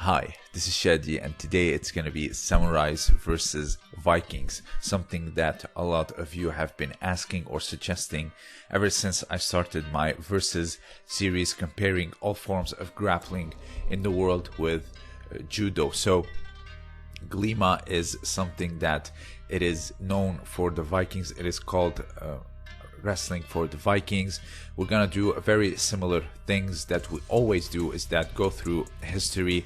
Hi, this is Shadi, and today it's going to be Samurais versus Vikings, something that a lot of you have been asking or suggesting ever since I started my Versus series comparing all forms of grappling in the world with Judo. So Glima is something that it is known for the Vikings. It is called wrestling for the Vikings. We're gonna do very similar things that we always do, is that go through history,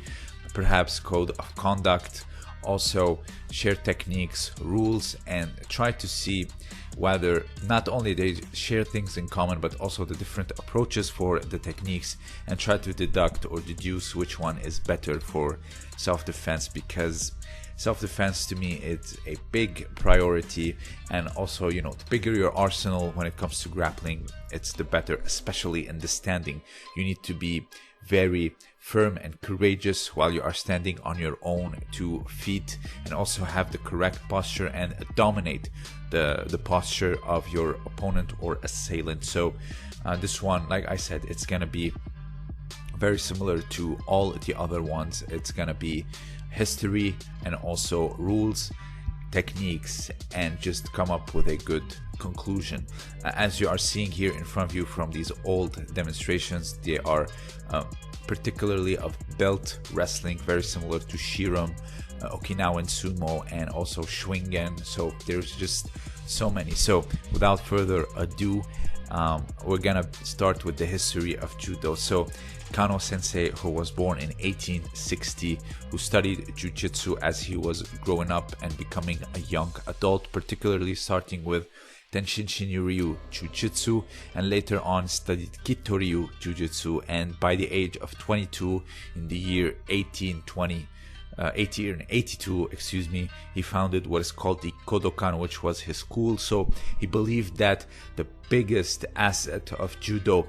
perhaps code of conduct, also share techniques, rules, and try to see whether not only they share things in common but also the different approaches for the techniques, and try to deduct or deduce which one is better for self-defense, because self-defense to me is a big priority. And also, the bigger your arsenal when it comes to grappling, it's the better, especially in the standing. You need to be very firm and courageous while you are standing on your own 2 feet, and also have the correct posture and dominate the posture of your opponent or assailant. So this one, like I said, it's gonna be very similar to all the other ones. It's gonna be history and also rules, techniques, and just come up with a good conclusion. As you are seeing here in front of you from these old demonstrations, they are particularly of belt wrestling, very similar to Shiram, Okinawan sumo, and also Schwingen. So there's just so many. So without further ado, we're gonna start with the history of Judo. So Kano Sensei, who was born in 1860, who studied Jiu-Jitsu as he was growing up and becoming a young adult, particularly starting with Tenshin Shinryu Jiu-Jitsu, and later on studied Kitto-Ryu Jiu-Jitsu, and by the age of 22 in the year 1882, he founded what is called the Kodokan, which was his school. So he believed that the biggest asset of Judo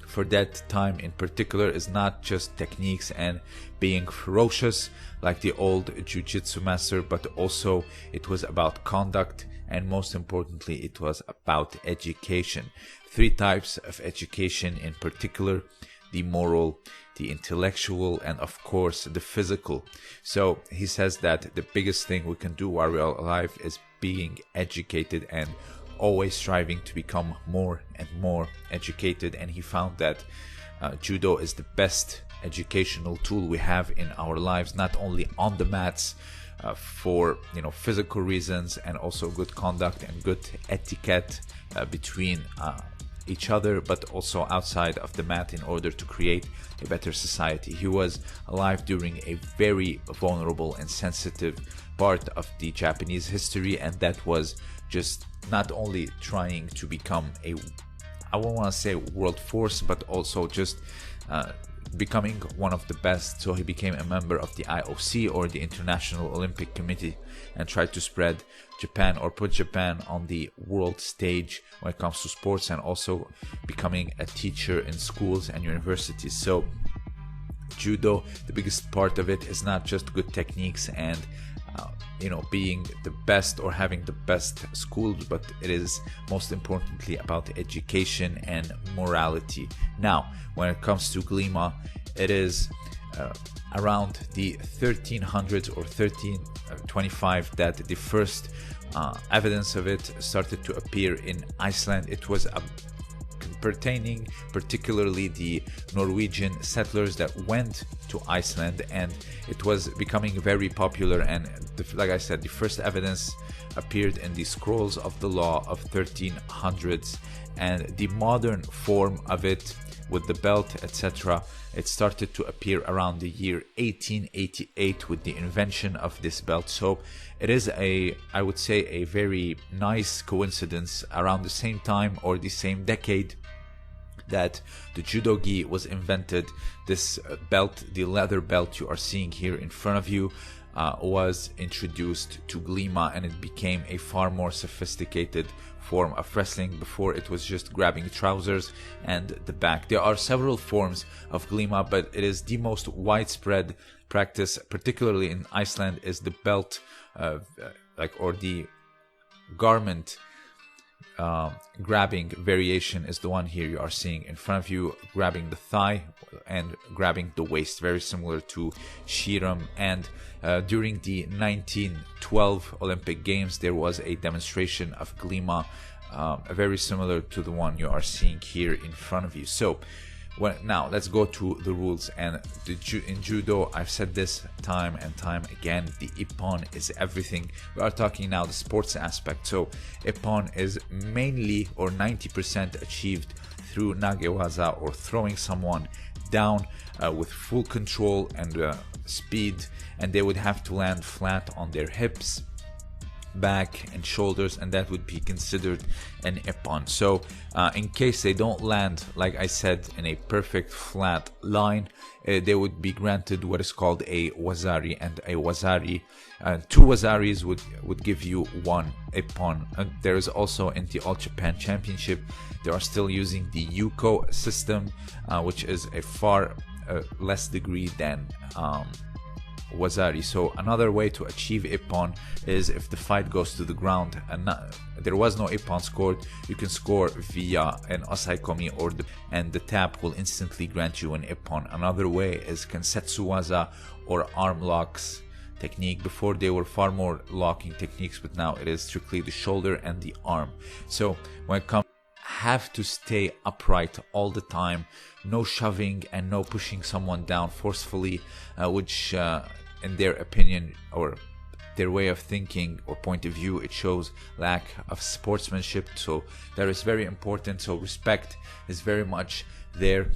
for that time in particular is not just techniques and being ferocious like the old Jiu-Jitsu master, but also it was about conduct, and most importantly it was about education. 3 types of education in particular: the moral, the intellectual, and of course the physical. So he says that the biggest thing we can do while we're alive is being educated and always striving to become more and more educated. And he found that Judo is the best educational tool we have in our lives, not only on the mats for physical reasons, and also good conduct and good etiquette between each other, but also outside of the mat in order to create a better society. He was alive during a very vulnerable and sensitive part of the Japanese history, and that was just not only trying to become I won't want to say world force, but also just becoming one of the best. So he became a member of the IOC, or the International Olympic Committee, and tried to spread Japan, or put Japan on the world stage when it comes to sports, and also becoming a teacher in schools and universities. So Judo, the biggest part of it is not just good techniques and being the best or having the best schools, but it is most importantly about education and morality. Now, when it comes to Glima, it is around the 1300s or 1325 that the first evidence of it started to appear in Iceland. It was pertaining particularly the Norwegian settlers that went to Iceland, and it was becoming very popular. And like I said, the first evidence appeared in the scrolls of the law of 1300s, and the modern form of it with the belt, etc., it started to appear around the year 1888 with the invention of this belt. So it is I would say a very nice coincidence around the same time or the same decade that the Judo gi was invented. This belt, the leather belt you are seeing here in front of you, was introduced to Glima, and it became a far more sophisticated form of wrestling. Before, it was just grabbing trousers and the back. There are several forms of Glima, but it is the most widespread practice, particularly in Iceland, is the belt, or the garment grabbing variation is the one here you are seeing in front of you, grabbing the thigh, and grabbing the waist, very similar to shiram. And during the 1912 Olympic Games, there was a demonstration of glima, very similar to the one you are seeing here in front of you. So now let's go to the rules. And in judo, I've said this time and time again, the ippon is everything. We are talking now the sports aspect. So ippon is mainly or 90% achieved through nagewaza, or throwing someone down with full control and speed, and they would have to land flat on their hips, back and shoulders, and that would be considered an ippon. So in case they don't land, like I said, in a perfect flat line, they would be granted what is called a wazari, and a wazari, two wazaris would give you one ippon. And there is also in the All Japan Championship, they are still using the yuko system, which is a far less degree than wazari. So another way to achieve ippon is if the fight goes to the ground and there was no ippon scored, you can score via an osaikomi, and the tap will instantly grant you an ippon. Another way is kensetsu waza, or arm locks technique. Before they were far more locking techniques, but now it is strictly the shoulder and the arm. So when it comes, have to stay upright all the time, no shoving and no pushing someone down forcefully, which in their opinion or their way of thinking or point of view, it shows lack of sportsmanship. So that is very important. So respect is very much there.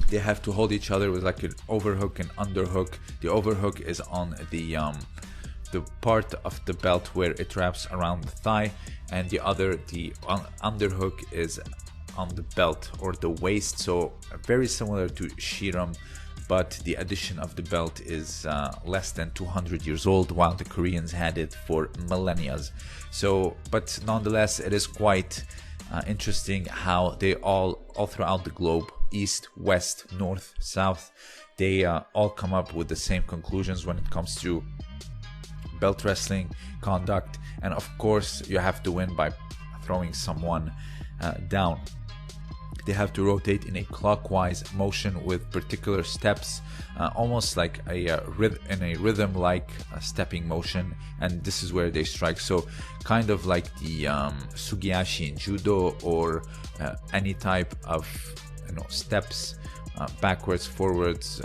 They have to hold each other with like an overhook and underhook. The overhook is on the part of the belt where it wraps around the thigh, and the underhook is on the belt or the waist. So very similar to shiram, but the addition of the belt is less than 200 years old, while the Koreans had it for millennia. So, but nonetheless, it is quite interesting how they all throughout the globe, east, west, north, south, they all come up with the same conclusions when it comes to belt wrestling conduct. And of course, you have to win by throwing someone down. They have to rotate in a clockwise motion with particular steps, almost like a rhythm like stepping motion, and this is where they strike. So kind of like the sugiashi in judo, or any type of steps, backwards, forwards.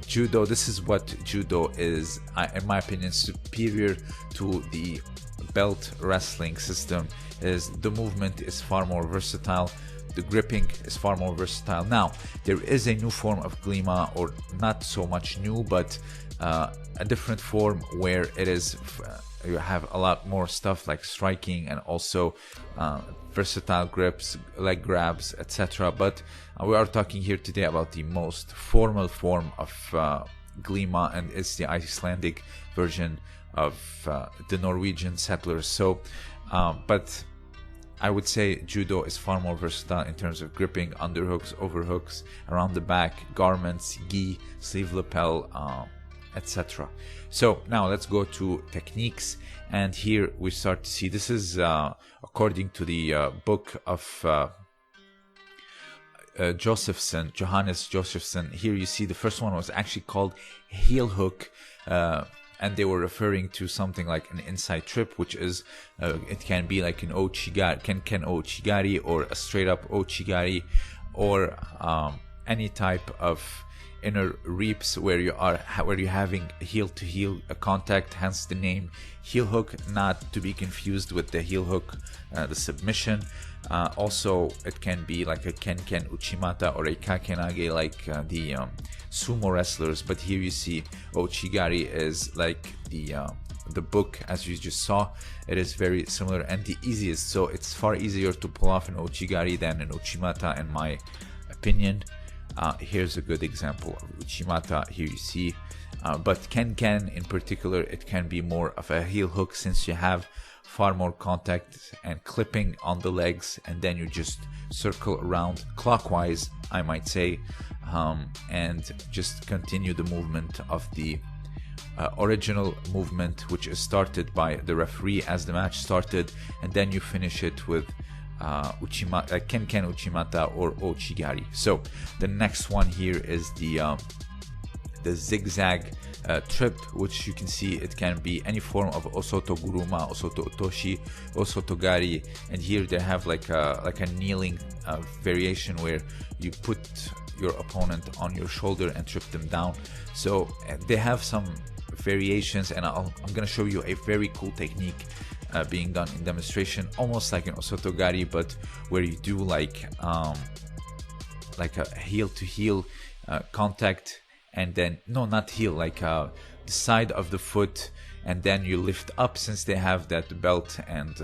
Judo, this is what judo is, in my opinion, superior to the belt wrestling system. Is the movement is far more versatile, the gripping is far more versatile. Now there is a new form of glima, or not so much new, but a different form where it is you have a lot more stuff like striking and also versatile grips, leg grabs, etc. But we are talking here today about the most formal form of glima, and it's the Icelandic version of the Norwegian settlers. So but I would say judo is far more versatile in terms of gripping, underhooks, overhooks, around the back, garments, gi, sleeve lapel, etc. So now let's go to techniques, and here we start to see, this is according to the book of Johannes Josephson. Here you see the first one was actually called heel hook, and they were referring to something like an inside trip, which is it can be like an ochigari, ken ochigari, or a straight up ochigari, or any type of inner reaps where you're having heel to heel contact, hence the name heel hook, not to be confused with the heel hook, the submission. Also it can be like a ken uchimata or a kakenage, like the sumo wrestlers, but here you see ochigari is like the book, as you just saw. It is very similar and the easiest, so it's far easier to pull off an ochigari than an uchimata, in my opinion. Here's a good example of uchimata. Here you see, but ken in particular, it can be more of a heel hook, since you have far more contact and clipping on the legs, and then you just circle around clockwise, I might say, and just continue the movement of the original movement, which is started by the referee as the match started, and then you finish it with ken uchimata or ochigari. So the next one here is the zigzag trip, which you can see it can be any form of osoto guruma, osoto otoshi, osoto gari, and here they have like a kneeling variation where you put your opponent on your shoulder and trip them down. So they have some variations, and I'm going to show you a very cool technique being done in demonstration, almost like an osoto gari, but where you do like a heel to heel contact, and then not heel, like the side of the foot, and then you lift up, since they have that belt and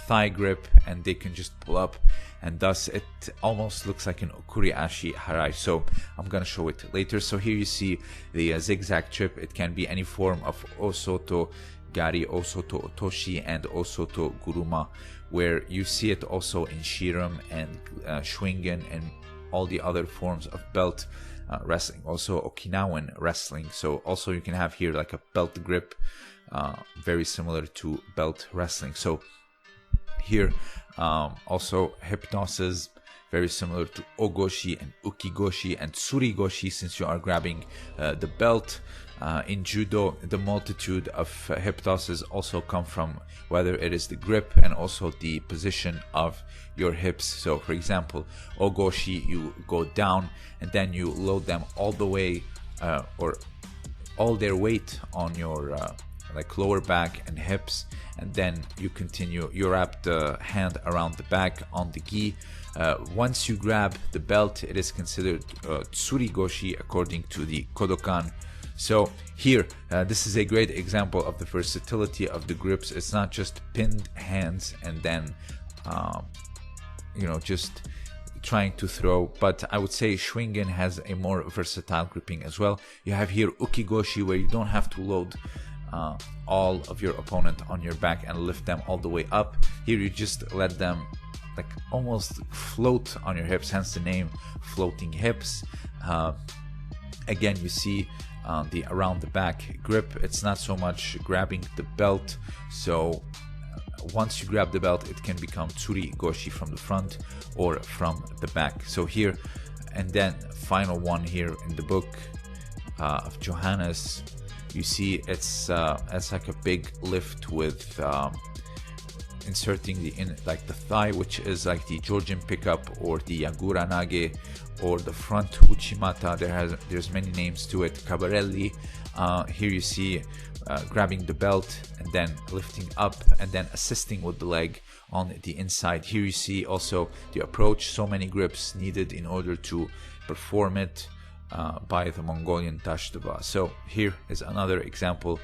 thigh grip, and they can just pull up, and thus it almost looks like an okuri ashi harai. So I'm gonna show it later. So here you see the zigzag trip. It can be any form of osoto gari, osoto otoshi, and osoto guruma, where you see it also in shiram and shwingen and all the other forms of belt wrestling, also Okinawan wrestling. So also you can have here like a belt grip, very similar to belt wrestling. So here also hip tosses, very similar to ogoshi and ukigoshi and tsurigoshi, since you are grabbing the belt. In judo, the multitude of hip tosses also come from whether it is the grip and also the position of your hips. So for example, ogoshi, you go down and then you load them all the way or all their weight on your like lower back and hips, and then you continue, you wrap the hand around the back on the gi. Once you grab the belt, it is considered tsurigoshi according to the Kodokan. So here, this is a great example of the versatility of the grips. It's not just pinned hands and then, just trying to throw, but I would say Shwingen has a more versatile gripping as well. You have here ukigoshi, where you don't have to load all of your opponent on your back and lift them all the way up. Here you just let them like almost float on your hips, hence the name floating hips. Again, you see the around the back grip, it's not so much grabbing the belt. So once you grab the belt, it can become tsuri goshi from the front or from the back. So here, and then final one here in the book of Johannes, you see it's like a big lift with inserting like the thigh, which is like the Georgian pickup or the Yagura nage or the front uchimata. There's many names to it. Cabarelli. Here you see grabbing the belt and then lifting up and then assisting with the leg on the inside. Here you see also the approach. So many grips needed in order to perform it by the Mongolian Tashtaba. So here is another example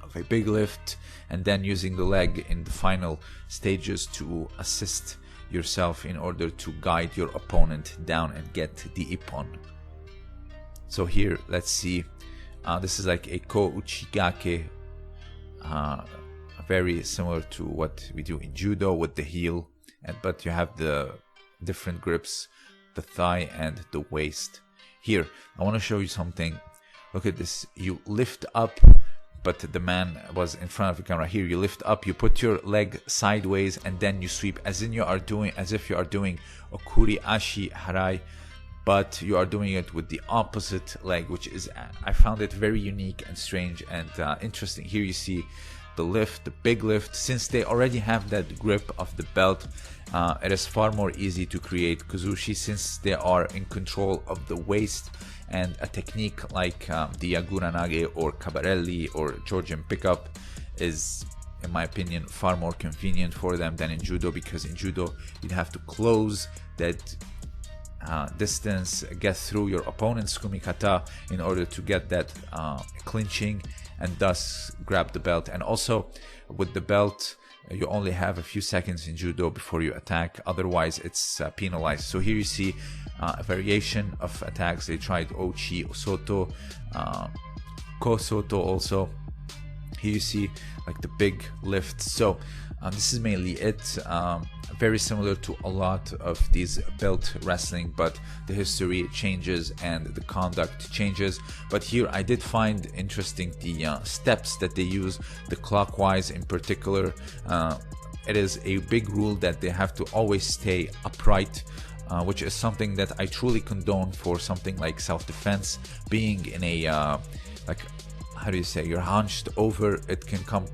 of a big lift and then using the leg in the final stages to assist yourself in order to guide your opponent down and get the ippon. So here, let's see, this is like a ko uchigake, very similar to what we do in judo with the heel, but you have the different grips, the thigh and the waist. Here, I want to show you something. Look at this. You lift up, but the man was in front of the camera. Here, you lift up, you put your leg sideways, and then you sweep, as if you are doing okuri ashi harai, but you are doing it with the opposite leg, which is, I found it very unique and strange and interesting. Here you see the lift, the big lift. Since they already have that grip of the belt, it is far more easy to create kuzushi since they are in control of the waist, and a technique like the Yagura nage or Cabarelli or Georgian pickup is, in my opinion, far more convenient for them than in judo, because in judo you'd have to close that distance, get through your opponent's kumikata in order to get that clinching and thus grab the belt. And also with the belt, you only have a few seconds in judo before you attack, otherwise it's penalized. So here you see a variation of attacks. They tried ochi, osoto, kosoto also. Here you see like the big lift. So this is mainly it. Very similar to a lot of these belt wrestling, but the history changes and the conduct changes. But here I did find interesting the steps that they use, the clockwise in particular. it is a big rule that they have to always stay upright, which is something that I truly condone for something like self-defense. Being in a like, how do you say, you're hunched over, it can come,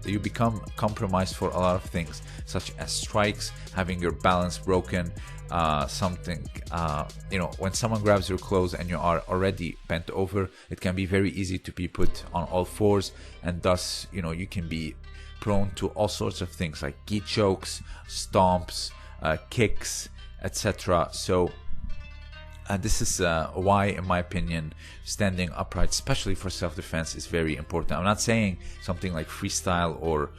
you become compromised for a lot of things, such as strikes, having your balance broken, something, when someone grabs your clothes and you are already bent over, it can be very easy to be put on all fours, and thus, you can be prone to all sorts of things like gi chokes, stomps, kicks, etc. So this is why, in my opinion, standing upright, especially for self-defense, is very important. I'm not saying something like freestyle or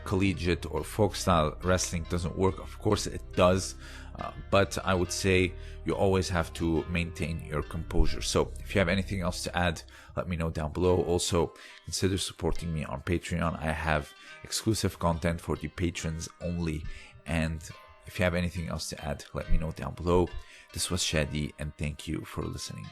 collegiate or folk style wrestling doesn't work. Of course it does, but I would say you always have to maintain your composure. So if you have anything else to add, let me know down below. Also, consider supporting me on Patreon. I have exclusive content for the patrons only, and if you have anything else to add, let me know down below. This was Shadi, and thank you for listening.